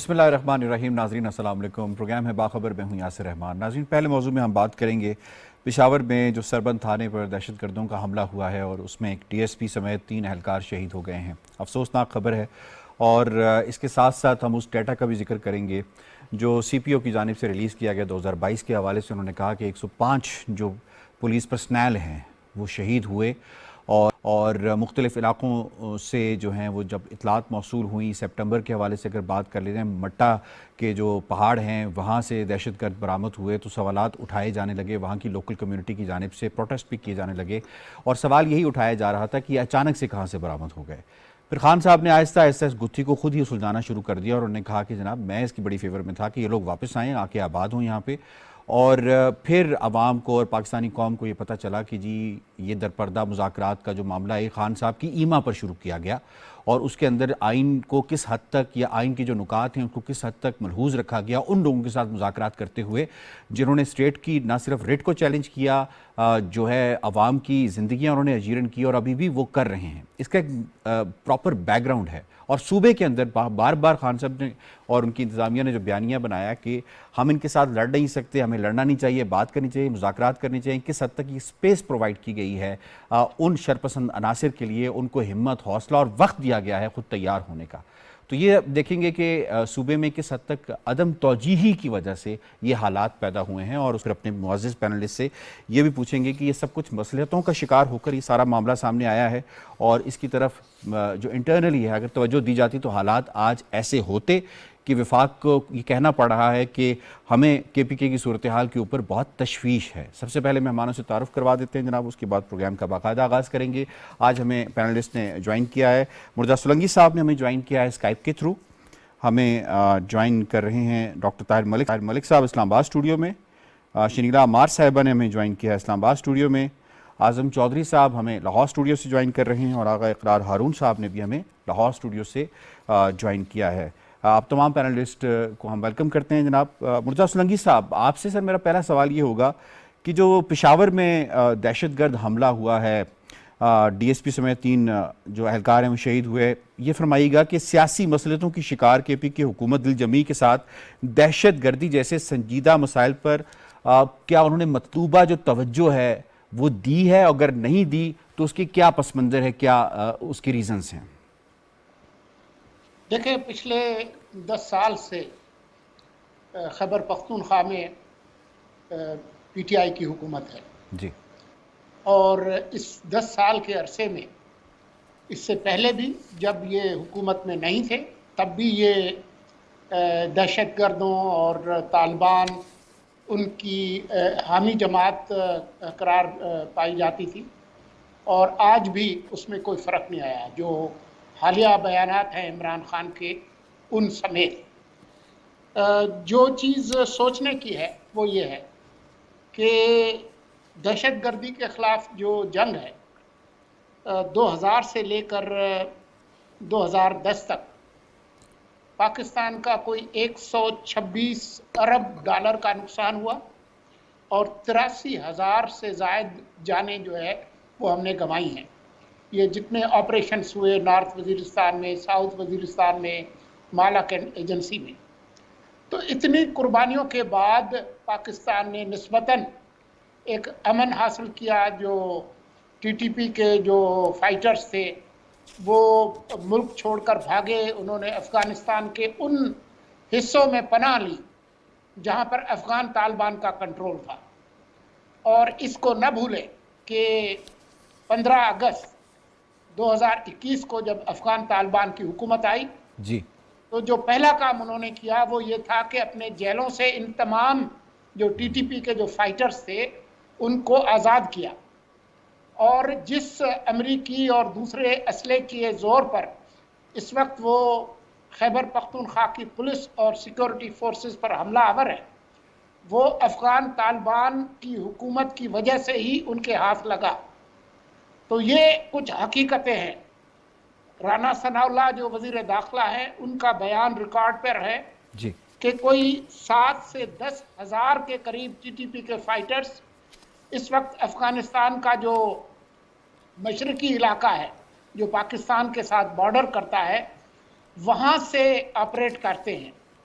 بسم اللہ الرحمن الرحیم. ناظرین السلام علیکم. پروگرام ہے باخبر، میں ہوں یاسر رحمان. ناظرین، پہلے موضوع میں ہم بات کریں گے پشاور میں جو سربند تھانے پر دہشت گردوں کا حملہ ہوا ہے اور اس میں ایک ڈی ایس پی سمیت 3 اہلکار شہید ہو گئے ہیں. افسوسناک خبر ہے، اور اس کے ساتھ ساتھ ہم اس ڈیٹا کا بھی ذکر کریں گے جو سی پی او کی جانب سے ریلیز کیا گیا 2022 کے حوالے سے. انہوں نے کہا کہ 105 جو پولیس پرسنل ہیں وہ شہید ہوئے، اور مختلف علاقوں سے جو ہیں وہ جب اطلاعات موصول ہوئیں سپٹمبر کے حوالے سے اگر بات کر لیتے ہیں، مٹا کے جو پہاڑ ہیں وہاں سے دہشت گرد برآمد ہوئے تو سوالات اٹھائے جانے لگے. وہاں کی لوکل کمیونٹی کی جانب سے پروٹیسٹ بھی کیے جانے لگے، اور سوال یہی اٹھایا جا رہا تھا کہ یہ اچانک سے کہاں سے برآمد ہو گئے. پھر خان صاحب نے آہستہ آہستہ اس گتھی کو خود ہی سلجھانا شروع کر دیا، اور انہوں نے کہا کہ جناب میں اس کی بڑی فیور میں تھا کہ یہ لوگ واپس آئیں، آ کے آباد ہوں یہاں پہ. اور پھر عوام کو اور پاکستانی قوم کو یہ پتہ چلا کہ جی یہ درپردہ مذاکرات کا جو معاملہ ہے خان صاحب کی ایما پر شروع کیا گیا، اور اس کے اندر آئین کو کس حد تک یا آئین کے جو نکات ہیں ان کو کس حد تک ملحوظ رکھا گیا ان لوگوں کے ساتھ مذاکرات کرتے ہوئے جنہوں نے اسٹیٹ کی نہ صرف ریٹ کو چیلنج کیا، جو ہے عوام کی زندگیاں انہوں نے اجیرن کی، اور ابھی بھی وہ کر رہے ہیں. اس کا ایک پراپر بیک گراؤنڈ ہے، اور صوبے کے اندر بار بار خان صاحب نے اور ان کی انتظامیہ نے جو بیانیہ بنایا کہ ہم ان کے ساتھ لڑ نہیں سکتے، ہمیں لڑنا نہیں چاہیے، بات کرنی چاہیے، مذاکرات کرنی چاہیے. کس حد تک یہ اسپیس پرووائڈ کی گئی ہے ان شرپسند عناصر کے لیے، ان کو ہمت، حوصلہ اور وقت دیا گیا ہے خود تیار ہونے کا. تو یہ دیکھیں گے کہ صوبے میں کس حد تک عدم توجیہی کی وجہ سے یہ حالات پیدا ہوئے ہیں، اور پھر اپنے معزز پینلسٹ سے یہ بھی پوچھیں گے کہ یہ سب کچھ مصلحتوں کا شکار ہو کر یہ سارا معاملہ سامنے آیا ہے، اور اس کی طرف جو انٹرنلی ہے اگر توجہ دی جاتی تو حالات آج ایسے ہوتے کہ وفاق کو یہ کہنا پڑ رہا ہے کہ ہمیں کے پی کے کی صورتحال کے اوپر بہت تشویش ہے. سب سے پہلے مہمانوں سے تعارف کروا دیتے ہیں جناب، اس کے بعد پروگرام کا باقاعدہ آغاز کریں گے. آج ہمیں پینلسٹ نے جوائن کیا ہے، مرزا سولنگی صاحب نے ہمیں جوائن کیا ہے اسکائپ کے تھرو. ہمیں جوائن کر رہے ہیں ڈاکٹر طاہر ملک صاحب اسلام آباد اسٹوڈیو میں. شنیلا عمار صاحبہ نے ہمیں جوائن کیا ہے اسلام آباد اسٹوڈیو میں. اعظم چودھری صاحب ہمیں لاہور اسٹوڈیو سے جوائن کر رہے ہیں، اور آغا اقرار ہارون صاحب نے بھی ہمیں لاہور اسٹوڈیو سے جوائن کیا ہے. آپ تمام پینلسٹ کو ہم ویلکم کرتے ہیں. جناب مرزا سولنگی صاحب، آپ سے سر میرا پہلا سوال یہ ہوگا کہ جو پشاور میں دہشت گرد حملہ ہوا ہے، ڈی ایس پی سمیت 3 جو اہلکار ہیں وہ شہید ہوئے، یہ فرمائیے گا کہ سیاسی مصلحتوں کی شکار کے پی کی حکومت دل جمعی کے ساتھ دہشت گردی جیسے سنجیدہ مسائل پر کیا انہوں نے مطلوبہ جو توجہ ہے وہ دی ہے؟ اگر نہیں دی تو اس کی کیا پس منظر ہے، کیا اس کے ریزنز ہیں؟ دیکھیں، پچھلے 10 سال سے خیبر پختونخوا میں پی ٹی آئی کی حکومت ہے، جی. اور اس 10 سال کے عرصے میں اس سے پہلے بھی جب یہ حکومت میں نہیں تھے تب بھی یہ دہشت گردوں اور طالبان ان کی حامی جماعت قرار پائی جاتی تھی، اور آج بھی اس میں کوئی فرق نہیں آیا. جو حالیہ بیانات ہیں عمران خان کے ان سمیت، جو چیز سوچنے کی ہے وہ یہ ہے کہ دہشت گردی کے خلاف جو جنگ ہے 2000 سے لے کر 2010 تک پاکستان کا کوئی 126 ارب ڈالر کا نقصان ہوا، اور 83,000 سے زائد جانیں جو ہے وہ ہم نے گنوائی ہیں. یہ جتنے آپریشنز ہوئے نارتھ وزیرستان میں، ساؤتھ وزیرستان میں، مالک ایجنسی میں، تو اتنی قربانیوں کے بعد پاکستان نے نسبتاً ایک امن حاصل کیا. جو ٹی ٹی پی کے جو فائٹرز تھے وہ ملک چھوڑ کر بھاگے، انہوں نے افغانستان کے ان حصوں میں پناہ لی جہاں پر افغان طالبان کا کنٹرول تھا. اور اس کو نہ بھولیں کہ 15 اگست 2021 کو جب افغان طالبان کی حکومت آئی جی. تو جو پہلا کام انہوں نے کیا وہ یہ تھا کہ اپنے جیلوں سے ان تمام جو ٹی ٹی پی کے جو فائٹرز تھے ان کو آزاد کیا، اور جس امریکی اور دوسرے اسلحے کے زور پر اس وقت وہ خیبر پختونخوا کی پولیس اور سیکورٹی فورسز پر حملہ آور ہے، وہ افغان طالبان کی حکومت کی وجہ سے ہی ان کے ہاتھ لگا. تو یہ کچھ حقیقتیں ہیں. رانا ثناء اللہ جو وزیر داخلہ ہیں ان کا بیان ریکارڈ پر ہے جی. کہ کوئی 7 سے 10 ہزار کے قریب ٹی ٹی پی کے فائٹرز اس وقت افغانستان کا جو مشرقی علاقہ ہے جو پاکستان کے ساتھ بارڈر کرتا ہے وہاں سے آپریٹ کرتے ہیں.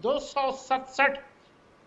267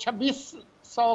2600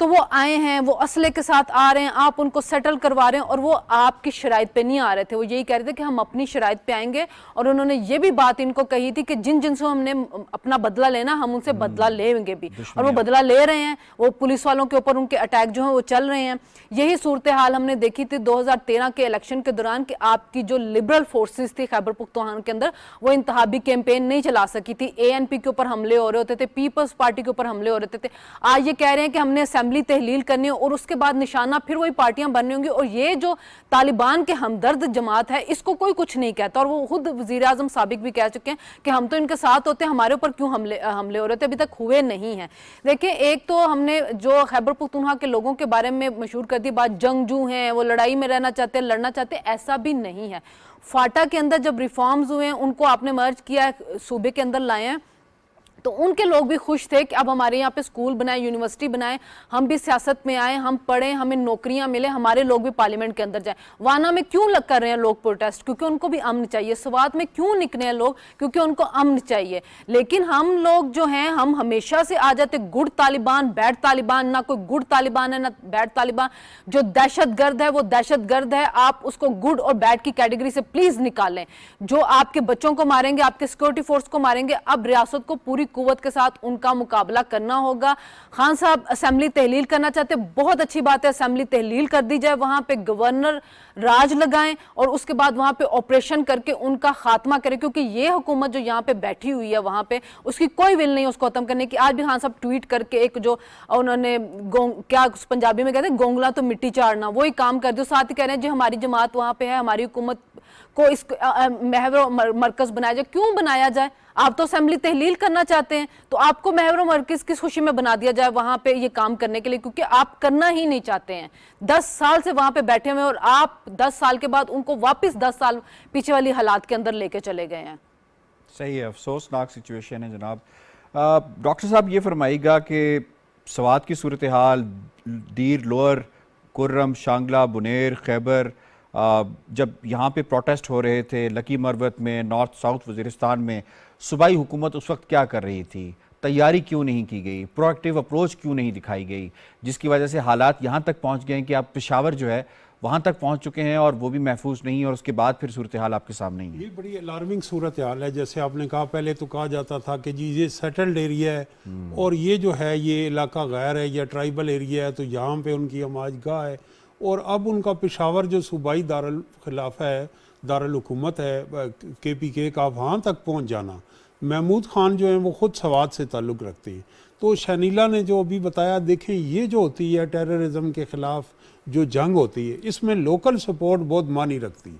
تو وہ آئے ہیں, وہ اسلحے کے ساتھ آ رہے ہیں, آپ ان کو سیٹل کروا رہے ہیں, اور وہ آپ کی شرائط پہ نہیں آ رہے تھے. وہ یہی کہہ رہے تھے کہ ہم اپنی شرائط پہ آئیں گے, اور انہوں نے یہ بھی بات ان کو کہی تھی کہ جن جن سے ہم نے اپنا بدلہ لینا ہم ان سے بدلہ لیں گے بھی, اور وہ بدلہ لے رہے ہیں. وہ پولیس والوں کے اوپر ان کے اٹیک جو ہیں وہ چل رہے ہیں. یہی صورتحال ہم نے دیکھی تھی 2013 کے الیکشن کے دوران کہ آپ کی جو لبرل فورسز تھی خیبر پختونخوا کے اندر, وہ انتخابی کیمپین نہیں چلا سکی تھی. ANP کے اوپر حملے ہو رہے ہوتے تھے, پیپلز پارٹی کے اوپر حملے ہو رہے تھے. آج یہ کہہ رہے ہیں کہ ہم نے اسمبلی تحلیل کرنی ہے, اور اس کے بعد نشانہ پھر وہی پارٹیاں بننی ہوں گی. اور یہ جو طالبان کے ہمدرد جماعت ہے اس کو کوئی کچھ نہیں کہتا, اور وہ خود وزیر اعظم سابق بھی کہہ چکے ہیں کہ ہم تو ان کے ساتھ ہوتے ہیں, ہمارے اوپر کیوں حملے ہو رہے تھے, ابھی تک ہوئے نہیں ہیں. دیکھیں, ایک تو ہم نے جو خیبر پختونخوا کے لوگوں کے بارے میں مشہور کر دی بات, جنگجو ہیں, وہ لڑائی میں رہنا چاہتے ہیں, لڑنا چاہتے ہیں, ایسا بھی نہیں ہے. فاٹا کے اندر جب ریفارمز ہوئے ہیں, ان کو آپ نے مرج کیا ہے, صوبے کے اندر لائے ہیں, تو ان کے لوگ بھی خوش تھے کہ اب ہمارے یہاں پہ اسکول بنائے, یونیورسٹی بنائے, ہم بھی سیاست میں آئیں, ہم پڑھیں, ہمیں نوکریاں ملیں, ہمارے لوگ بھی پارلیمنٹ کے اندر جائیں. وانا میں کیوں کر رہے ہیں لوگ پروٹیسٹ, کیونکہ ان کو بھی امن چاہیے. سوات میں کیوں نکلے ہیں لوگ, کیونکہ ان کو امن چاہیے. لیکن ہم لوگ جو ہیں, ہم ہمیشہ سے آ جاتے گڈ طالبان, بیڈ طالبان. نہ کوئی گڈ طالبان ہے نہ بیڈ طالبان. جو دہشت گرد ہے وہ دہشت گرد ہے, آپ اس کو گڈ اور بیڈ کی کیٹیگری سے پلیز نکالیں. جو آپ کے بچوں کو ماریں گے, آپ کے سیکورٹی فورس کو ماریں گے, اب ریاست کو پوری قوت کے ساتھ ان کا مقابلہ کرنا ہوگا. خان صاحب اسمبلی تحلیل کرنا چاہتے, بہت اچھی بات ہے, اسمبلی تحلیل کر دی جائے, وہاں پہ گورنر راج لگائیں, اور اس کے بعد وہاں پہ آپریشن کر کے ان کا خاتمہ کریں. کیونکہ یہ حکومت جو یہاں پہ بیٹھی ہوئی ہے, وہاں پہ اس کی کوئی ول نہیں اس کو ختم کرنے کی. آج بھی خان صاحب ٹویٹ کر کے ایک جو انہوں نے کیا پنجابی میں کہتے ہیں گونگلا تو مٹی چاڑنا, وہی کام کر دو. ساتھ ہی کہہ رہے ہیں جی ہماری جماعت وہاں پہ ہے, ہماری حکومت کو اس محور و مرکز بنایا جائے. کیوں بنایا جائے, آپ تو اسمبلی تحلیل کرنا چاہتے ہیں, تو آپ کو محور و مرکز کس خوشی میں بنا دیا جائے وہاں پہ یہ کام کرنے کے لیے, کیونکہ آپ کرنا ہی نہیں چاہتے ہیں. 10 سال سے وہاں پہ بیٹھے ہوئے, اور آپ 10 سال کے بعد ان کو واپس 10 سال پیچھے والی حالات کے اندر لے کے چلے گئے ہیں. صحیح ہے, افسوسناک سچویشن ہے جناب. ڈاکٹر صاحب یہ فرمائیے گا کہ سوات کی صورتحال, دیر, لوئر کرم, شانگلہ, بنیر, خیبر, جب یہاں پہ پروٹیسٹ ہو رہے تھے لکی مروت میں, نارتھ ساؤتھ وزیرستان میں, صوبائی حکومت اس وقت کیا کر رہی تھی؟ تیاری کیوں نہیں کی گئی؟ پرو ایکٹیو اپروچ کیوں نہیں دکھائی گئی؟ جس کی وجہ سے حالات یہاں تک پہنچ گئے ہیں کہ آپ پشاور جو ہے وہاں تک پہنچ چکے ہیں, اور وہ بھی محفوظ نہیں, اور اس کے بعد پھر صورتحال آپ کے سامنے ہی ہے. یہ بڑی الارمنگ صورتحال ہے. جیسے آپ نے کہا, پہلے تو کہا جاتا تھا کہ جی یہ سیٹلڈ ایریا ہے, اور یہ جو ہے یہ علاقہ غیر ہے یا ٹرائبل ایریا ہے, تو یہاں پہ ان کی ہماج گاہ ہے. اور اب ان کا پشاور جو صوبائی دارالخلافہ ہے, دارالحکومت ہے KPK کا, وہاں تک پہنچ جانا. محمود خان جو ہیں وہ خود سوات سے تعلق رکھتے ہیں. تو شنیلا نے جو ابھی بتایا, دیکھیں یہ جو ہوتی ہے ٹیررزم کے خلاف جو جنگ ہوتی ہے, اس میں لوکل سپورٹ بہت معنی رکھتی ہے.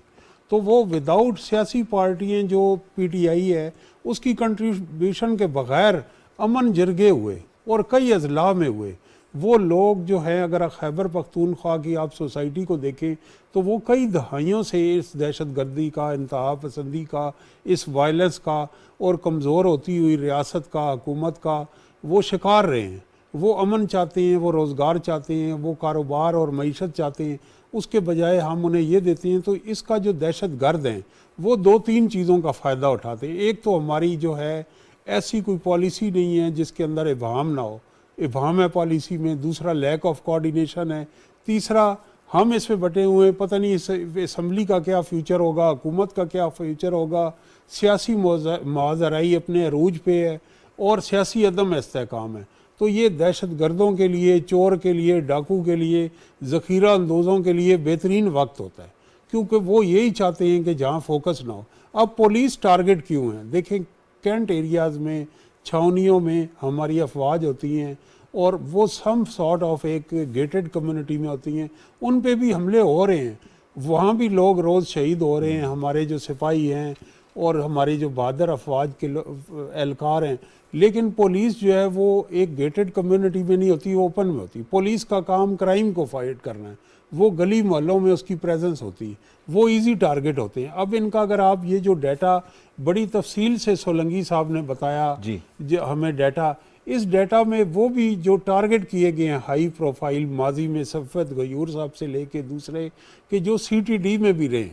تو وہ وداؤٹ سیاسی پارٹیاں جو PTI ہے اس کی کنٹریبیوشن کے بغیر امن جرگے ہوئے, اور کئی اضلاع میں ہوئے. وہ لوگ جو ہیں, اگر خیبر پختونخوا کی آپ سوسائٹی کو دیکھیں تو وہ کئی دہائیوں سے اس دہشت گردی کا, انتہا پسندی کا, اس وائلنس کا اور کمزور ہوتی ہوئی ریاست کا, حکومت کا وہ شکار رہے ہیں. وہ امن چاہتے ہیں, وہ روزگار چاہتے ہیں, وہ کاروبار اور معیشت چاہتے ہیں. اس کے بجائے ہم انہیں یہ دیتے ہیں. تو اس کا جو دہشت گرد ہیں وہ 2-3 چیزوں کا فائدہ اٹھاتے ہیں. ایک تو ہماری جو ہے ایسی کوئی پالیسی نہیں ہے جس کے اندر ابہام نہ ہو, ابہام ہے پالیسی میں. دوسرا لیک آف کوآرڈینیشن ہے. تیسرا ہم اس پہ بٹے ہوئے, پتہ نہیں اسمبلی کا کیا فیوچر ہوگا, حکومت کا کیا فیوچر ہوگا. سیاسی معاذرائی اپنے عروج پہ ہے, اور سیاسی عدم استحکام ہے. تو یہ دہشت گردوں کے لیے, چور کے لیے, ڈاکو کے لیے, ذخیرہ اندوزوں کے لیے بہترین وقت ہوتا ہے, کیونکہ وہ یہی چاہتے ہیں کہ جہاں فوکس نہ ہو. اب پولیس ٹارگٹ کیوں ہیں؟ دیکھیں کینٹ ایریاز میں, چھاونیوں میں ہماری افواج ہوتی ہیں, اور وہ سم سارٹ آف ایک گیٹڈ کمیونٹی میں ہوتی ہیں. ان پہ بھی حملے ہو رہے ہیں, وہاں بھی لوگ روز شہید ہو رہے ہیں, ہمارے جو سپاہی ہیں اور ہمارے جو بہادر افواج کے اہلکار ہیں. لیکن پولیس جو ہے وہ ایک گیٹڈ کمیونٹی میں نہیں ہوتی, وہ اوپن میں ہوتی. پولیس کا کام کرائم کو فائٹ کرنا ہے, وہ گلی محلوں میں اس کی پریزنس ہوتی ہے, وہ ایزی ٹارگٹ ہوتے ہیں. اب ان کا اگر آپ یہ جو ڈیٹا بڑی تفصیل سے سولنگی صاحب نے بتایا جو ہمیں ڈیٹا, اس ڈیٹا میں وہ بھی جو ٹارگٹ کیے گئے ہیں ہائی پروفائل ماضی میں, صفوت غیور صاحب سے لے کے دوسرے, کہ جو CTD میں بھی رہے,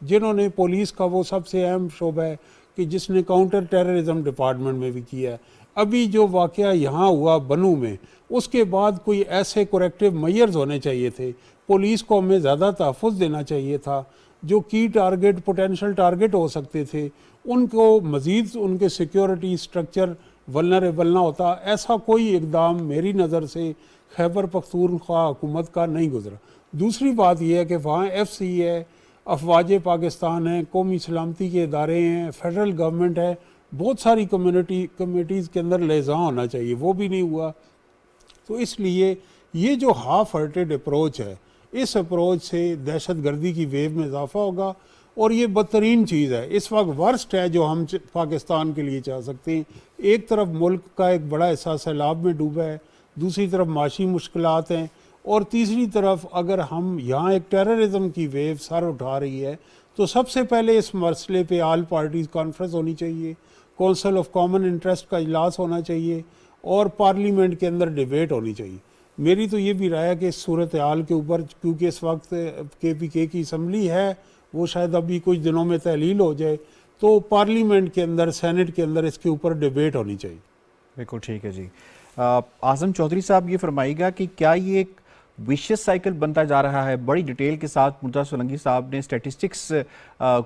جنہوں نے پولیس کا وہ سب سے اہم شعبہ ہے کہ جس نے کاؤنٹر ٹیررزم ڈپارٹمنٹ میں بھی کیا ہے. ابھی جو واقعہ یہاں ہوا بنو میں، اس کے بعد کوئی ایسے کوریکٹیو میئرز ہونے چاہیے تھے، پولیس کو ہمیں زیادہ تحفظ دینا چاہیے تھا، جو کی ٹارگٹ پوٹینشیل ٹارگٹ ہو سکتے تھے ان کو مزید ان کے سیکیورٹی سٹرکچر ولنریبل نہ ہوتا. ایسا کوئی اقدام میری نظر سے خیبر پختونخوا حکومت کا نہیں گزرا. دوسری بات یہ ہے کہ وہاں ایف سی ہے، افواج پاکستان ہیں، قومی سلامتی کے ادارے ہیں، فیڈرل گورنمنٹ ہے، بہت ساری کمیٹیز کے اندر لہجہ ہونا چاہیے، وہ بھی نہیں ہوا. تو اس لیے یہ جو ہاف ہارٹیڈ اپروچ ہے، اس اپروچ سے دہشت گردی کی ویو میں اضافہ ہوگا، اور یہ بدترین چیز ہے اس وقت، ورسٹ ہے جو ہم پاکستان کے لیے چاہ سکتے ہیں. ایک طرف ملک کا ایک بڑا حصہ سیلاب میں ڈوبا ہے، دوسری طرف معاشی مشکلات ہیں، اور تیسری طرف اگر ہم یہاں ایک ٹیررزم کی ویو سر اٹھا رہی ہے، تو سب سے پہلے اس مسئلے پہ آل پارٹیز کانفرنس ہونی چاہیے، کونسل آف کامن انٹرسٹ کا اجلاس ہونا چاہیے، اور پارلیمنٹ کے اندر ڈیبیٹ ہونی چاہیے. میری تو یہ بھی رائے ہے کہ اس صورتحال کے اوپر، کیونکہ اس وقت کے پی کے کی اسمبلی ہے، وہ شاید ابھی کچھ دنوں میں تحلیل ہو جائے، تو پارلیمنٹ کے اندر، سینٹ کے اندر اس کے اوپر ڈیبیٹ ہونی چاہیے. بالکل ٹھیک ہے جی. اعظم چودھری صاحب یہ فرمائیے گا کہ کیا یہ ایک ویشیس سائیکل بنتا جا رہا ہے؟ بڑی ڈیٹیل کے ساتھ مرتضیٰ سولنگی صاحب نے اسٹیٹسٹکس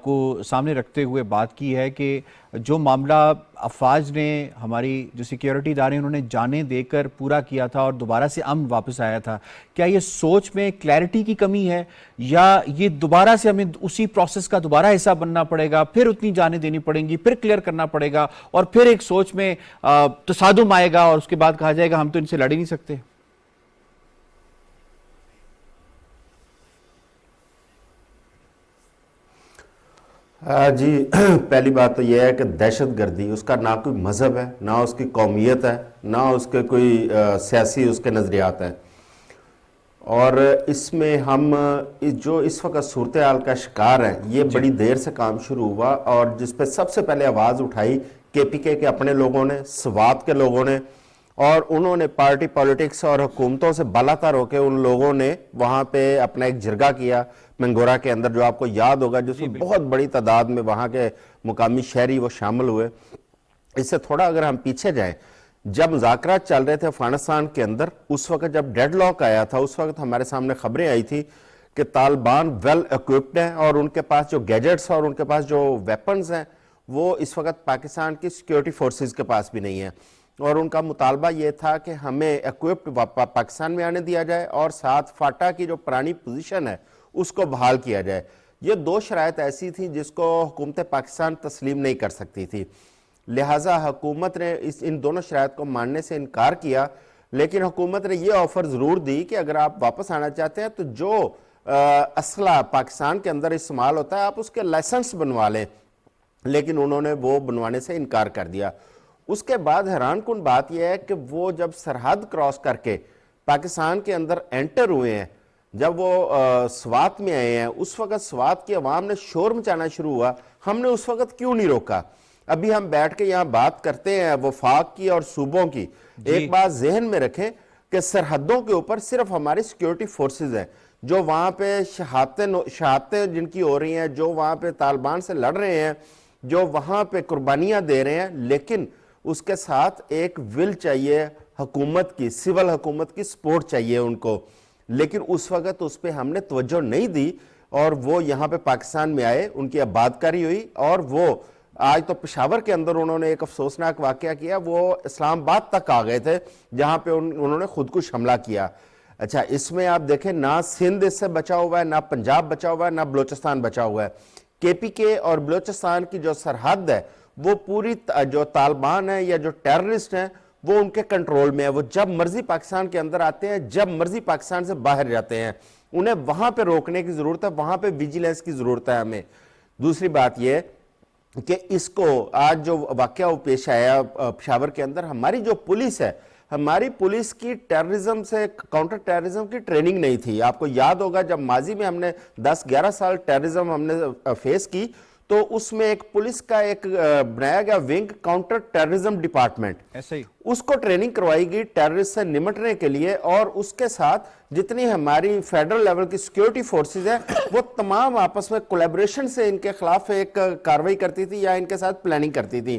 کو سامنے رکھتے ہوئے بات کی ہے کہ جو معاملہ افواج نے، ہماری جو سیکیورٹی ادارے انہوں نے جانیں دے کر پورا کیا تھا اور دوبارہ سے امن واپس آیا تھا، کیا یہ سوچ میں کلیئرٹی کی کمی ہے، یا یہ دوبارہ سے ہمیں اسی پروسیس کا دوبارہ حصہ بننا پڑے گا، پھر اتنی جانیں دینی پڑیں گی، پھر کلیئر کرنا پڑے گا، اور پھر ایک سوچ میں تصادم آئے گا اور اس کے بعد کہا جائے گا ہم تو ان سے لڑ ہی نہیں سکتے؟ جی، پہلی بات تو یہ ہے کہ دہشت گردی اس کا نہ کوئی مذہب ہے، نہ اس کی قومیت ہے، نہ اس کے کوئی سیاسی اس کے نظریات ہیں. اور اس میں ہم جو اس وقت صورتحال کا شکار ہیں، یہ بڑی دیر سے کام شروع ہوا، اور جس پہ سب سے پہلے آواز اٹھائی کے پی کے اپنے لوگوں نے، سوات کے لوگوں نے، اور انہوں نے پارٹی پالیٹکس اور حکومتوں سے بالاتر ہو کے ان لوگوں نے وہاں پہ اپنا ایک جرگہ کیا منگورا کے اندر، جو آپ کو یاد ہوگا، جس میں بہت بڑی تعداد میں وہاں کے مقامی شہری وہ شامل ہوئے. اس سے تھوڑا اگر ہم پیچھے جائیں، جب مذاکرات چل رہے تھے افغانستان کے اندر، اس وقت جب ڈیڈ لاک آیا تھا، اس وقت ہمارے سامنے خبریں آئی تھی کہ طالبان ویل ایکوپڈ ہیں، اور ان کے پاس جو گیجٹس اور ان کے پاس جو ویپنز ہیں وہ اس وقت پاکستان کی سیکیورٹی فورسز کے پاس بھی نہیں ہیں. اور ان کا مطالبہ یہ تھا کہ ہمیں ایکوپڈ پاکستان میں آنے دیا جائے، اور ساتھ فاٹا کی جو پرانی پوزیشن ہے اس کو بحال کیا جائے. یہ دو شرائط ایسی تھیں جس کو حکومت پاکستان تسلیم نہیں کر سکتی تھی، لہٰذا حکومت نے ان دونوں شرائط کو ماننے سے انکار کیا. لیکن حکومت نے یہ آفر ضرور دی کہ اگر آپ واپس آنا چاہتے ہیں تو جو اسلحہ پاکستان کے اندر استعمال ہوتا ہے آپ اس کے لائسنس بنوا لیں، لیکن انہوں نے وہ بنوانے سے انکار کر دیا. اس کے بعد حیران کن بات یہ ہے کہ وہ جب سرحد کراس کر کے پاکستان کے اندر انٹر ہوئے ہیں، جب وہ سوات میں آئے ہیں، اس وقت سوات کی عوام نے شور مچانا شروع ہوا. ہم نے اس وقت کیوں نہیں روکا؟ ابھی ہم بیٹھ کے یہاں بات کرتے ہیں وفاق کی اور صوبوں کی. ایک بات ذہن میں رکھیں کہ سرحدوں کے اوپر صرف ہماری سیکیورٹی فورسز ہیں جو وہاں پہ شہادتیں جن کی ہو رہی ہیں، جو وہاں پہ طالبان سے لڑ رہے ہیں، جو وہاں پہ قربانیاں دے رہے ہیں، لیکن اس کے ساتھ ایک ول چاہیے حکومت کی، سول حکومت کی سپورٹ چاہیے ان کو. لیکن اس وقت اس پہ ہم نے توجہ نہیں دی، اور وہ یہاں پہ پاکستان میں آئے، ان کی آبادکاری ہوئی، اور وہ آج تو پشاور کے اندر انہوں نے ایک افسوسناک واقعہ کیا، وہ اسلام آباد تک آ گئے تھے جہاں پہ انہوں نے خودکش حملہ کیا. اچھا، اس میں آپ دیکھیں نہ سندھ اس سے بچا ہوا ہے، نہ پنجاب بچا ہوا ہے، نہ بلوچستان بچا ہوا ہے. کے پی کے اور بلوچستان کی جو سرحد ہے وہ پوری جو طالبان ہیں یا جو ٹیررسٹ ہیں وہ ان کے کنٹرول میں ہے. وہ جب مرضی پاکستان کے اندر آتے ہیں، جب مرضی پاکستان سے باہر جاتے ہیں. انہیں وہاں پہ روکنے کی ضرورت ہے، وہاں پہ ویجیلنس کی ضرورت ہے ہمیں. دوسری بات یہ کہ اس کو آج جو واقعہ وہ پیش آیا پشاور کے اندر، ہماری جو پولیس ہے، ہماری پولیس کی ٹیررزم سے کاؤنٹر ٹیررزم کی ٹریننگ نہیں تھی. آپ کو یاد ہوگا جب ماضی میں ہم نے 10-11 سال ٹیررزم ہم نے فیس کی، تو اس میں ایک پولیس کا ایک بنایا گیا ونگ، کاؤنٹر ٹیررزم ڈپارٹمنٹ، ایسے ہی اس کو ٹریننگ کروائی گئی ٹیررسٹ سے نمٹنے کے لیے. اور اس کے ساتھ جتنی ہماری فیڈرل لیول کی سیکیورٹی فورسز ہیں وہ تمام آپس میں کولیبریشن سے ان کے خلاف ایک کاروائی کرتی تھی یا ان کے ساتھ پلاننگ کرتی تھی.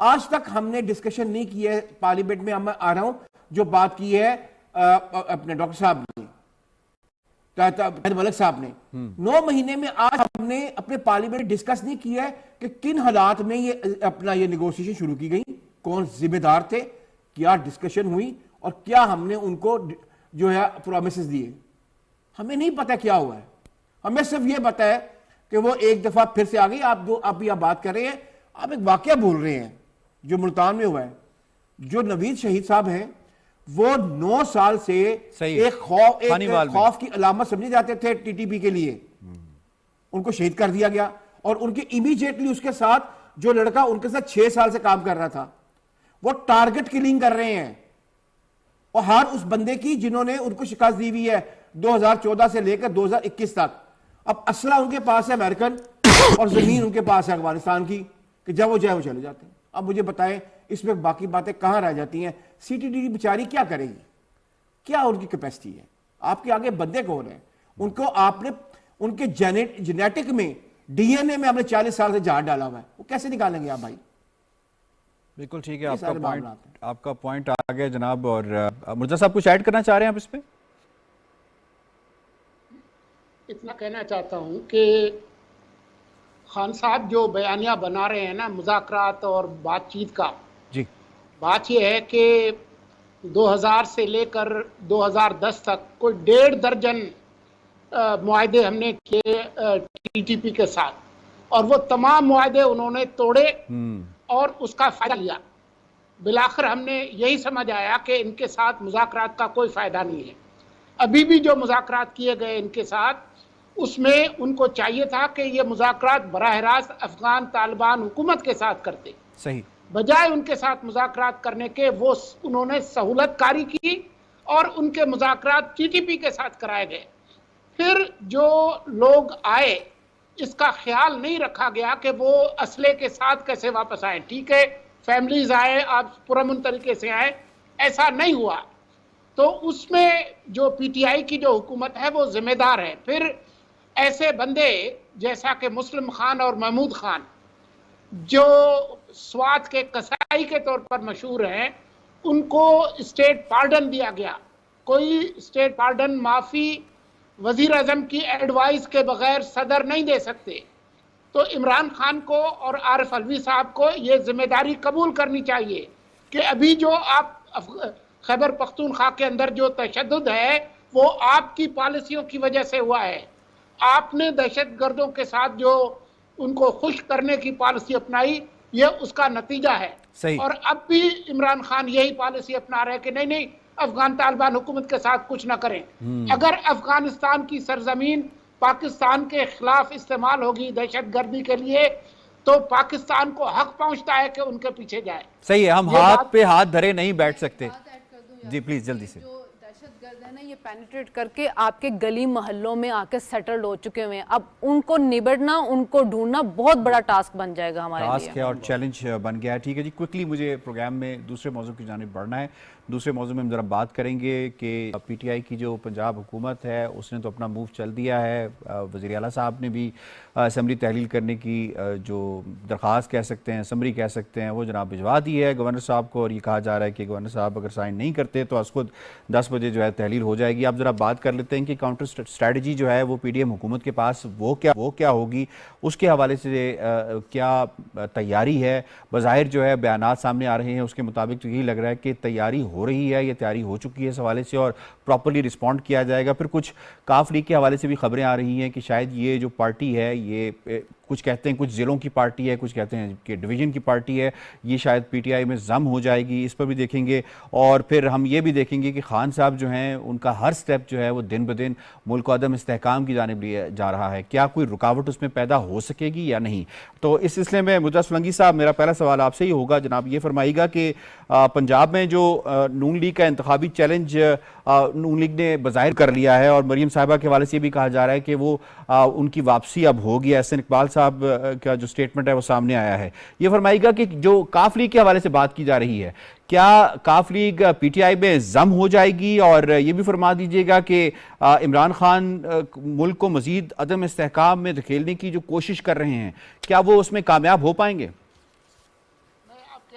آج تک ہم نے ڈسکشن نہیں کی ہے پارلیمنٹ میں. میں آ رہا ہوں جو بات کی ہے اپنے ڈاکٹر صاحب نے, ملک صاحب نے, 9 مہینے میں آج ہم نے اپنے پارلیمنٹ ڈسکس نہیں کیا ہے کہ کن حالات میں یہ نیگوسیشن شروع کی گئی, کون ذمہ دار تھے, کیا ڈسکشن ہوئی, اور کیا ہم نے ان کو جو ہے پرومسز دیے. ہمیں نہیں پتا کیا ہوا ہے. ہمیں صرف یہ پتا ہے کہ وہ ایک دفعہ پھر سے آ گئی. آپ بھی بات کر رہے ہیں, آپ ایک واقعہ بھول رہے ہیں جو ملتان میں ہوا ہے. جو نوید شہید صاحب ہیں وہ 9 سال سے ایک خوف کی علامت سمجھے جاتے تھے ٹی ٹی پی کے لیے. ان کو شہید کر دیا گیا, اور ان کے امیجیٹلی اس کے ساتھ جو لڑکا ان کے ساتھ 6 سال سے کام کر رہا تھا وہ ٹارگٹ کلنگ کر رہے ہیں. اور ہر اس بندے کی جنہوں نے ان کو شکست دی ہوئی ہے 2014 سے لے کر 2021 تک. اب اسلحہ ان کے پاس ہے امریکن, اور زمین ان کے پاس ہے افغانستان کی, کہ جب وہ جائے وہ چلے جاتے ہیں. اب مجھے بتائیں اس میں باقی باتیں کہاں رہ جاتی ہیں؟ سی ٹی ڈی بیچاری کیا کرے گی؟ کیا ان کی کیپیسٹی ہے؟ آپ کے آگے بندے کون ہیں؟ ان کو آپ نے ان کے جینیٹک میں ڈی این اے میں ہم نے 40 سال سے جہاز ڈالا ہوا ہے, وہ کیسے نکالیں گے آپ بھائی؟ بالکل ٹھیک ہے, آپ کا پوائنٹ آ گیا جناب. اور مرزا صاحب کچھ ایڈ کرنا چاہ رہے ہیں آپ اس پہ؟ اتنا کہنا چاہتا ہوں کہ خان صاحب جو بیانیہ بنا رہے ہیں نا مذاکرات اور بات چیت کا, جی بات یہ ہے کہ 2000 سے لے کر 2010 تک کوئی 1.5 درجن معاہدے ہم نے کیے ٹی ٹی پی کے ساتھ, اور وہ تمام معاہدے انہوں نے توڑے اور اس کا فائدہ لیا. بالآخر ہم نے یہی سمجھ آیا کہ ان کے ساتھ مذاکرات کا کوئی فائدہ نہیں ہے. ابھی بھی جو مذاکرات کیے گئے ان کے ساتھ, اس میں ان کو چاہیے تھا کہ یہ مذاکرات براہ راست افغان طالبان حکومت کے ساتھ کرتے. صحیح. بجائے ان کے ساتھ مذاکرات کرنے کے وہ انہوں نے سہولت کاری کی اور ان کے مذاکرات ٹی ٹی پی کے ساتھ کرائے گئے. پھر جو لوگ آئے اس کا خیال نہیں رکھا گیا کہ وہ اسلحے کے ساتھ کیسے واپس آئیں. ٹھیک ہے, فیملیز آئے, آپ پرامن طریقے سے آئے, ایسا نہیں ہوا. تو اس میں جو پی ٹی آئی کی جو حکومت ہے وہ ذمہ دار ہے. پھر ایسے بندے جیسا کہ مسلم خان اور محمود خان جو سوات کے قصائی کے طور پر مشہور ہیں, ان کو اسٹیٹ پارڈن دیا گیا. کوئی اسٹیٹ پارڈن معافی وزیر اعظم کی ایڈوائز کے بغیر صدر نہیں دے سکتے. تو عمران خان کو اور عارف علوی صاحب کو یہ ذمہ داری قبول کرنی چاہیے کہ ابھی جو آپ خیبر پختونخوا کے اندر جو تشدد ہے وہ آپ کی پالیسیوں کی وجہ سے ہوا ہے. آپ نے دہشت گردوں کے ساتھ جو ان کو خوش کرنے کی پالیسی اپنائی, یہ اس کا نتیجہ ہے. صحیح. اور اب بھی عمران خان یہی پالیسی اپنا رہے کہ نہیں افغان طالبان حکومت کے ساتھ کچھ نہ کریں. اگر افغانستان کی سرزمین پاکستان کے خلاف استعمال ہوگی دہشت گردی کے لیے تو پاکستان کو حق پہنچتا ہے کہ ان کے پیچھے جائے. صحیح ہے, ہم ہاتھ پہ ہاتھ دھرے نہیں بیٹھ سکتے. جی پلیز جلدی سے. جو دہشت گرد ہے نا یہ پینیٹریٹ کر کے آپ کے گلی محلوں میں آ کے سیٹلڈ ہو چکے ہوئے ہیں. اب ان کو نبڑنا, ان کو ڈھونڈنا بہت بڑا ٹاسک بن جائے گا ہمارے لیے. ٹاسک ہے اور چیلنج بن گیا ہے. ٹھیک ہے جی, کوئکلی مجھے پروگرام میں دوسرے موضوع کی جانب بڑھنا ہے. دوسرے موضوع میں ہم ذرا بات کریں گے کہ پی ٹی آئی کی جو پنجاب حکومت ہے اس نے تو اپنا موو چل دیا ہے. وزیر اعلیٰ صاحب نے بھی اسمبلی تحلیل کرنے کی جو درخواست کہہ سکتے ہیں, اسمبلی کہہ سکتے ہیں, وہ جناب بھجوا دی ہے گورنر صاحب کو, اور یہ کہا جا رہا ہے کہ گورنر صاحب اگر سائن نہیں کرتے تو از خود 10 بجے جو ہے تحلیل ہو جائے گی. اب ذرا بات کر لیتے ہیں کہ کاؤنٹر اسٹریٹجی جو ہے وہ پی ڈی ایم حکومت کے پاس وہ کیا ہوگی, اس کے حوالے سے کیا تیاری ہے. بظاہر جو ہے بیانات سامنے آ رہے ہیں اس کے مطابق تو یہی لگ رہا ہے کہ تیاری ہو رہی ہے, یہ تیاری ہو چکی ہے اس حوالے سے اور پراپرلی رسپونڈ کیا جائے گا. پھر کچھ کاف لیگ کے حوالے سے بھی خبریں آ رہی ہیں کہ شاید یہ جو پارٹی ہے یہ کچھ کہتے ہیں کچھ ضلعوں کی پارٹی ہے, کچھ کہتے ہیں کہ ڈویژن کی پارٹی ہے, یہ شاید پی ٹی آئی میں ضم ہو جائے گی. اس پر بھی دیکھیں گے. اور پھر ہم یہ بھی دیکھیں گے کہ خان صاحب جو ہیں ان کا ہر سٹیپ جو ہے وہ دن بدن ملک و عدم استحکام کی جانب لیا جا رہا ہے. کیا کوئی رکاوٹ اس میں پیدا ہو سکے گی یا نہیں؟ تو اس سلسلے میں مرزا سولنگی صاحب میرا پہلا سوال آپ سے ہی ہوگا. جناب یہ فرمائیے گا کہ پنجاب میں جو نون لیگ کا انتخابی چیلنج نون لیگ نے بظاہر کر لیا ہے, اور مریم صاحبہ کے حوالے سے بھی کہا جا رہا ہے کہ وہ ان کی واپسی اب ہوگی, احسن اقبال صاحب کا جو سٹیٹمنٹ ہے وہ سامنے آیا ہے. یہ فرمائیے گا کہ جو کاف لیگ کے حوالے سے بات کی جا رہی ہے, کیا کاف لیگ پی ٹی آئی میں ضم ہو جائے گی؟ اور یہ بھی فرما دیجئے گا کہ عمران خان ملک کو مزید عدم استحکام میں دھکیلنے کی جو کوشش کر رہے ہیں, کیا وہ اس میں کامیاب ہو پائیں گے؟ میں آپ کے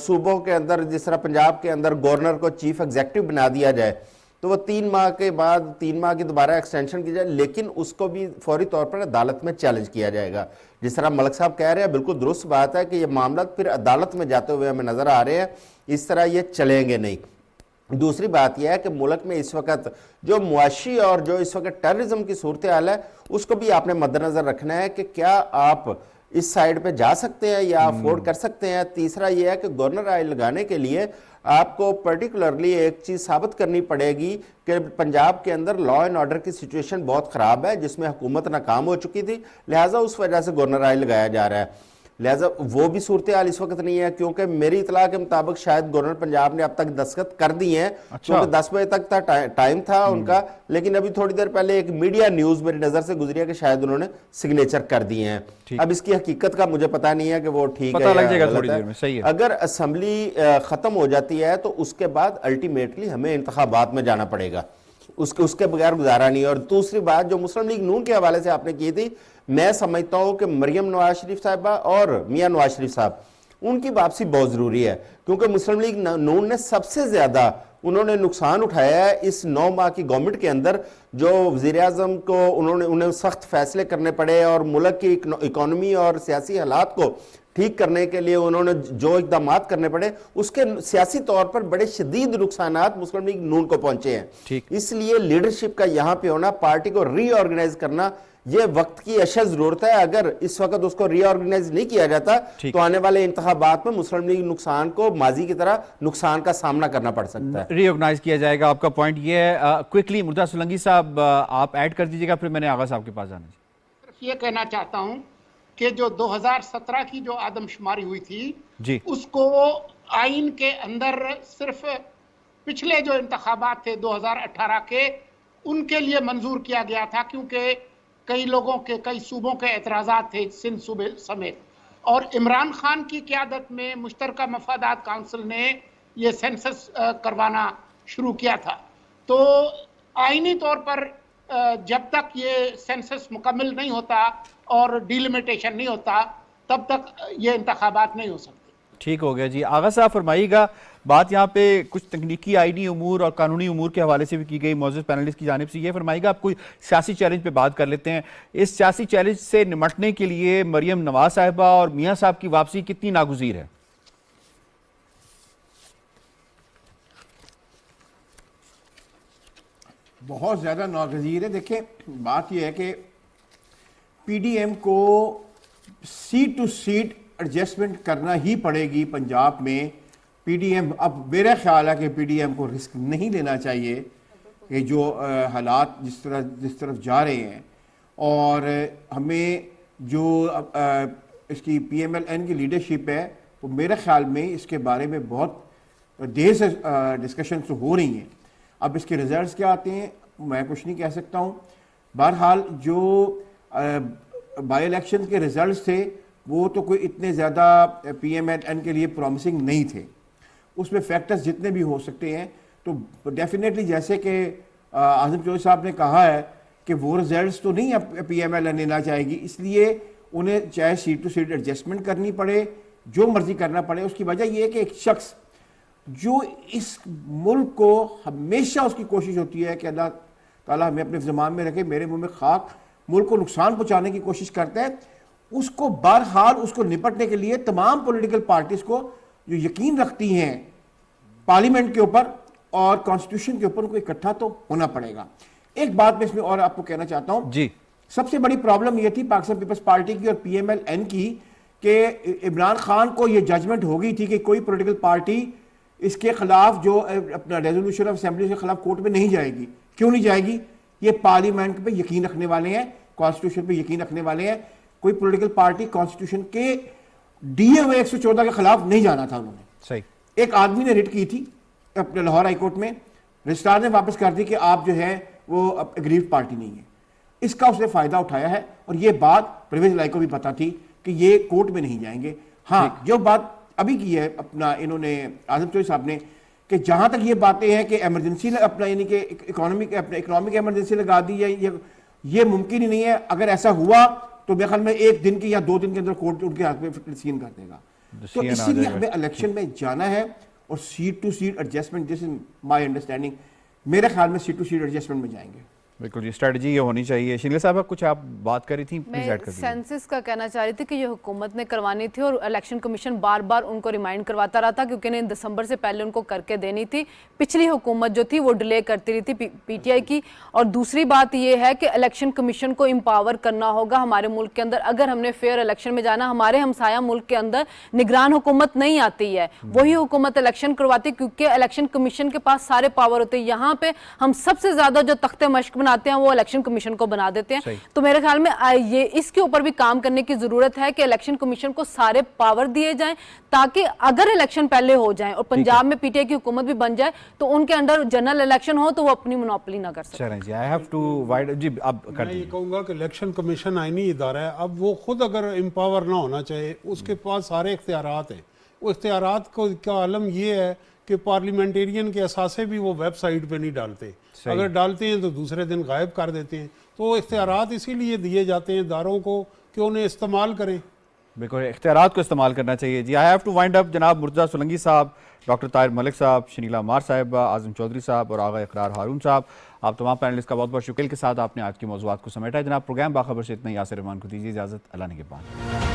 صوبوں کے اندر جس طرح پنجاب کے اندر گورنر کو چیف ایگزیکٹو بنا دیا جائے تو وہ 3 ماہ کے بعد 3 ماہ کی دوبارہ ایکسٹینشن کی جائے، لیکن اس کو بھی فوری طور پر عدالت میں چیلنج کیا جائے گا. جس طرح ملک صاحب کہہ رہے ہیں بالکل درست بات ہے کہ یہ معاملات پھر عدالت میں جاتے ہوئے ہمیں نظر آ رہے ہیں، اس طرح یہ چلیں گے نہیں. دوسری بات یہ ہے کہ ملک میں اس وقت جو معاشی اور جو اس وقت ٹیررزم کی صورتحال ہے اس کو بھی آپ نے مد نظر رکھنا ہے کہ کیا آپ اس سائیڈ پہ جا سکتے ہیں یا افورڈ کر سکتے ہیں. تیسرا یہ ہے کہ گورنر آئل لگانے کے لیے آپ کو پرٹیکولرلی ایک چیز ثابت کرنی پڑے گی کہ پنجاب کے اندر لا اینڈ آرڈر کی سچویشن بہت خراب ہے جس میں حکومت ناکام ہو چکی تھی، لہٰذا اس وجہ سے گورنر آئل لگایا جا رہا ہے. لہٰذا وہ بھی صورتحال اس وقت نہیں ہے، کیونکہ میری اطلاع کے مطابق شاید گورنر پنجاب نے اب تک دستخط کر دی ہیں، کیونکہ 10 بجے تک ٹائم تھا ان کا، لیکن ابھی تھوڑی دیر پہلے ایک میڈیا نیوز میری نظر سے گزری ہے کہ شاید انہوں نے سگنیچر کر دیے ہیں. اب اس کی حقیقت کا مجھے پتہ نہیں ہے کہ وہ ٹھیک ہے یا غلط ہے. اگر اسمبلی ختم ہو جاتی ہے تو اس کے بعد الٹیمیٹلی ہمیں انتخابات میں جانا پڑے گا، اس کے بغیر گزارا نہیں. اور دوسری بات جو مسلم لیگ نون کے حوالے سے آپ نے کی تھی، میں سمجھتا ہوں کہ مریم نواز شریف صاحبہ اور میاں نواز شریف صاحب ان کی واپسی بہت ضروری ہے، کیونکہ مسلم لیگ نون نے سب سے زیادہ انہوں نے نقصان اٹھایا ہے اس 9 ماہ کی گورنمنٹ کے اندر، جو وزیر اعظم کو انہیں سخت فیصلے کرنے پڑے اور ملک کی اکانومی اور سیاسی حالات کو ٹھیک کرنے کے لیے انہوں نے جو اقدامات کرنے پڑے اس کے سیاسی طور پر بڑے شدید نقصانات مسلم لیگ نون کو پہنچے ہیں. اس لیے لیڈرشپ کا یہاں پہ ہونا، پارٹی کو ری آرگنائز کرنا، یہ وقت کی اشد ضرورت ہے. اگر اس وقت اس کو ری آرگنائز نہیں کیا جاتا تو آنے والے انتخابات میں مسلم لیگ نقصان کو ماضی کی طرح نقصان کا سامنا کرنا پڑ سکتا ہے. ری آرگنائز کیا جائے گا، آپ کا پوائنٹ یہ ہے. کوئکلی مرتضیٰ سولنگی صاحب آپ ایڈ کر دیجیے گا، پھر میں نے آغا صاحب کے پاس جانا. صرف یہ کہنا چاہتا ہوں کہ جو 2017 کی جو آدم شماری ہوئی تھی جی، اس کو آئین کے اندر صرف پچھلے جو انتخابات تھے 2018 کے ان کے لیے منظور کیا گیا تھا، کیونکہ کئی لوگوں کے کئی صوبوں کے اعتراضات تھے سندھ صوبے سمیت، اور عمران خان کی قیادت میں مشترکہ مفادات کونسل نے یہ سینسس کروانا شروع کیا تھا. تو آئینی طور پر جب تک یہ سینسس مکمل نہیں ہوتا اور ڈیلیمیٹیشن نہیں ہوتا تب تک یہ انتخابات نہیں ہو سکتے. ٹھیک ہو گیا جی. آغا صاحب فرمائیے گا، بات یہاں پہ کچھ تکنیکی آئینی امور اور قانونی امور کے حوالے سے بھی کی گئی معزز پینلسٹ کی جانب سے. یہ فرمائیے گا، آپ کوئی سیاسی چیلنج پہ بات کر لیتے ہیں. اس سیاسی چیلنج سے نمٹنے کے لیے مریم نواز صاحبہ اور میاں صاحب کی واپسی کتنی ناگزیر ہے؟ بہت زیادہ ناگزیر ہے. دیکھیں بات یہ ہے کہ پی ڈی ایم کو سیٹ ٹو سیٹ ایڈجسٹمنٹ کرنا ہی پڑے گی پنجاب میں. پی ڈی ایم اب میرا خیال ہے کہ پی ڈی ایم کو رسک نہیں لینا چاہیے کہ جو حالات جس طرف جا رہے ہیں، اور ہمیں جو اس کی پی ایم ایل این کی لیڈرشپ ہے وہ میرے خیال میں اس کے بارے میں بہت دیر سے ڈسکشنز ہو رہی ہیں. اب اس کے ریزلٹس کیا آتے ہیں میں کچھ نہیں کہہ سکتا ہوں. بہرحال جو بائی الیکشن کے ریزلٹس تھے وہ تو کوئی اتنے زیادہ پی ایم ایل این کے لیے پرومسنگ نہیں تھے. اس میں فیکٹرز جتنے بھی ہو سکتے ہیں تو ڈیفینیٹلی جیسے کہ اعظم چودھری صاحب نے کہا ہے کہ وہ ریزلٹس تو نہیں پی ایم ایل این لینا چاہے گی، اس لیے انہیں چاہے سیٹ ٹو سیٹ ایڈجسٹمنٹ کرنی پڑے، جو مرضی کرنا پڑے. اس کی وجہ یہ ہے کہ ایک شخص جو اس ملک کو ہمیشہ اس کی کوشش ہوتی ہے کہ اللہ تعالیٰ ہمیں اپنے زمان میں رکھے، میرے منہ میں خاک، ملک کو نقصان پہنچانے کی کوشش کرتا ہے، اس کو بہرحال اس کو نپٹنے کے لیے تمام پولیٹیکل پارٹیز کو جو یقین رکھتی ہیں پارلیمنٹ کے اوپر اور کانسٹیٹیوشن کے اوپر، ان کو اکٹھا تو ہونا پڑے گا. ایک بات میں اس میں اور آپ کو کہنا چاہتا ہوں جی، سب سے بڑی پرابلم یہ تھی پاکستان پیپلز پارٹی کی اور پی ایم ایل این کی کہ عمران خان کو یہ ججمنٹ ہو گئی تھی کہ کوئی پولیٹیکل پارٹی اس کے خلاف جو اپنا ریزولوشن آف اسمبلی کے خلاف کورٹ میں نہیں جائے گی. کیوں نہیں جائے گی؟ یہ پارلیمنٹ پہ یقین رکھنے والے ہیں، کانسٹیٹیوشن پہ یقین رکھنے والے ہیں. کوئی پولیٹیکل پارٹی کانسٹیٹیوشن کے ڈیے ہوئے 114 کے خلاف نہیں جانا تھا. انہوں نے صحیح ایک آدمی نے ریٹ کی تھی اپنے لاہور ہائی کورٹ میں، رجسٹرار نے واپس کر دی کہ آپ جو ہے وہ اگریو پارٹی نہیں ہے. اس کا اس نے فائدہ اٹھایا ہے اور یہ بات پرویز الہی کو بھی پتا تھی کہ یہ کورٹ میں نہیں جائیں گے. ہاں جو بات ابھی کی ہے اپنا انہوں نے اعظم چودھری صاحب نے کہ جہاں تک یہ باتیں ہیں کہ ایمرجنسی اپنا یعنی کہ اکنامک ایمرجنسی لگا دی ہے، یہ ممکن ہی نہیں ہے. اگر ایسا ہوا تو میرے خیال میں 1 دن کی یا 2 دن کے اندر کورٹ ان کے ہاتھ میں سین کر دے گا. تو اسی لیے ہمیں الیکشن میں جانا ہے اور seat to seat adjustment, this is my understanding, میرے خیال میں سیٹ ٹو سیٹ ایڈجسٹمنٹ میں جائیں گے. بالکل جی، اسٹریٹجی یہ ہونی چاہیے. شنگلے صاحبہ کچھ آپ بات کر رہی تھیں، پلیز میں ایڈ کر دیجیے. سینسس کا کہنا چاہ رہی تھی کہ یہ حکومت نے کروانی تھی اور الیکشن کمیشن بار بار ان کو ریمائنڈ کرواتا رہا تھا کیونکہ انہیں دسمبر سے پہلے ان کو کر کے دینی تھی. پچھلی حکومت جو تھی وہ ڈیلے کرتی رہی تھی پی ٹی آئی کی. اور دوسری بات یہ ہے کہ الیکشن کمیشن کو امپاور کرنا ہوگا ہمارے ملک کے اندر. اگر ہم نے فیئر الیکشن میں جانا، ہمارے ہمسایہ ملک کے اندر نگران حکومت نہیں آتی ہے، وہی حکومت الیکشن کرواتی کیونکہ الیکشن کمیشن کے پاس سارے پاور ہوتے ہیں. یہاں پہ ہم سب سے زیادہ جو تخت مشق بناتے ہیں وہ الیکشن کمیشن کو بنا دیتے ہیں. تو میرے خیال میں یہ اس کے اوپر بھی کام کرنے کی ضرورت ہے کہ الیکشن کمیشن کو سارے پاور دیے جائیں تاکہ اگر الیکشن پہلے ہو جائیں اور پنجاب میں پی ٹی آئی کی حکومت بھی بن جائے تو ان کے انڈر جنرل الیکشن ہو تو وہ اپنی منوپلی نہ کر سکتے. چلیں جی، آئی ہیو ٹو وائڈ جی اب کر میں یہ دیجیے. کہوں گا کہ الیکشن کمیشن آئینی ادارہ ہے، اب وہ خود اگر امپاور نہ ہونا چاہے، اس کے پاس سارے اختیارات ہیں. وہ اختیارات کا عالم یہ ہے کہ پارلیمنٹیرین کے اثاثے بھی وہ ویب سائٹ پہ نہیں ڈالتے، اگر ڈالتے ہیں تو دوسرے دن غائب کر دیتے ہیں. تو اختیارات اسی لیے دیے جاتے ہیں اداروں کو کہ انہیں استعمال کریں. بالکل اختیارات کو استعمال کرنا چاہیے. جی آئی ہیو ٹو وائنڈ اپ. جناب مرتضیٰ سولنگی صاحب، ڈاکٹر طاہر ملک صاحب، شنیلا مار صاحبہ، اعظم چودھری صاحب اور آغا اقرار ہارون صاحب، آپ تمام پینلسٹ کا بہت بہت شکریہ کے ساتھ آپ نے آج کے موضوعات کو سمیٹا. جناب پروگرام باخبر سے اتنا ہی. یاسر رحمان کو دیجیے اجازت. اللہ نگہبان.